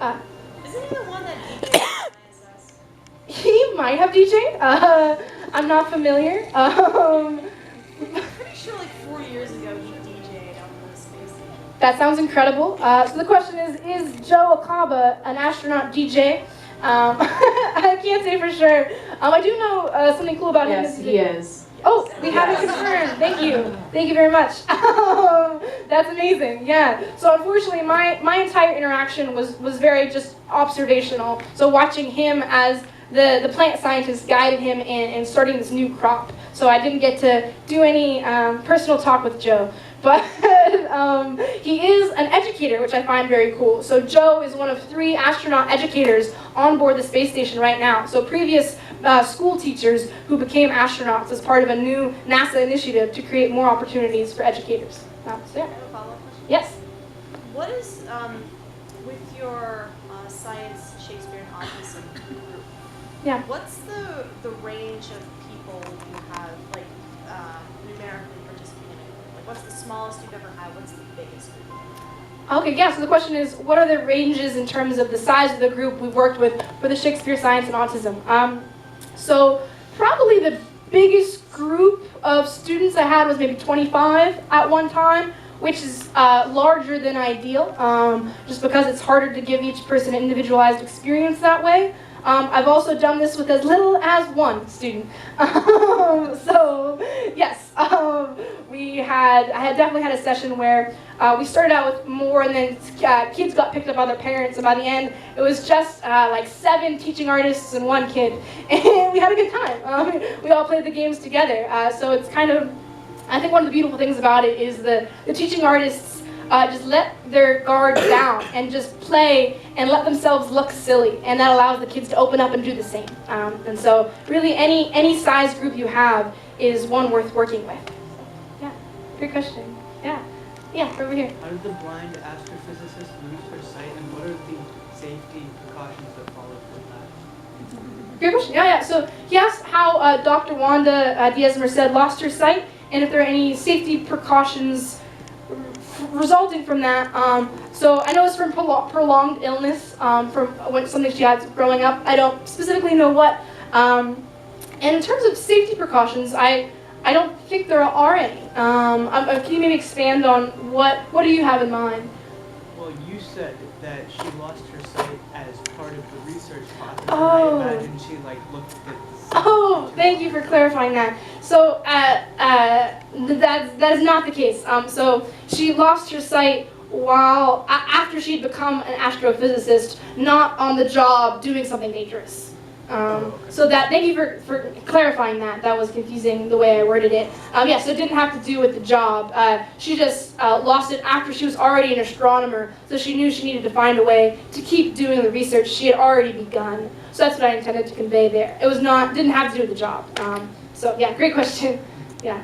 Isn't he the one that DJed ISS? He might have DJed. I'm not familiar. I'm pretty sure like 4 years ago he DJed on the space station. That sounds incredible. So the question is Joe Acaba an astronaut DJ? I can't say for sure. I do know something cool about him. Yes, he is. Oh, we have it confirmed. Thank you. Thank you very much. That's amazing. Yeah. So unfortunately, my entire interaction was very just observational. So watching him as the plant scientist guided him in starting this new crop. So I didn't get to do any personal talk with Joe. But he is an educator, which I find very cool. So Joe is one of 3 astronaut educators on board the space station right now. So previous school teachers who became astronauts as part of a new NASA initiative to create more opportunities for educators. So, yeah. I have a follow-up question. Yes? What is, with your science, Shakespeare, and Autism group, Yeah. what's the range of people you have, like, numerically participating in? Like, what's the smallest you've ever had? What's the biggest group? Okay, yeah, so the question is, what are the ranges in terms of the size of the group we've worked with for the Shakespeare Science and Autism? So probably the biggest group of students I had was maybe 25 at one time, which is larger than ideal, just because it's harder to give each person an individualized experience that way. I've also done this with as little as 1 student. So yes, I had definitely had a session where we started out with more, and then kids got picked up by their parents, and by the end it was just like 7 teaching artists and 1 kid, and we had a good time. We all played the games together, so it's kind of, I think one of the beautiful things about it is the teaching artists just let their guard down and just play and let themselves look silly, and that allows the kids to open up and do the same. And so really any size group you have is one worth working with. Yeah, great question. Yeah, over here. How did the blind astrophysicist lose her sight, and what are the safety precautions that follow from that? Great question. Yeah. So he asked how Dr. Wanda Diaz-Merced lost her sight, and if there are any safety precautions resulting from that. So I know it's from prolonged illness, from something she had growing up. I don't specifically know what. And in terms of safety precautions, I don't think there are any. Can you maybe expand on what do you have in mind? Well, you said that she lost her sight as part of the research process. Oh. I imagine she looked at the Oh, thank you for clarifying that. So that is not the case. So she lost her sight while after she'd become an astrophysicist, not on the job doing something dangerous. So thank you for clarifying that. That was confusing the way I worded it. Yeah, so it didn't have to do with the job. She just lost it after she was already an astronomer, so she knew she needed to find a way to keep doing the research she had already begun. So that's what I intended to convey there. It was didn't have to do with the job. So yeah, great question. Yeah.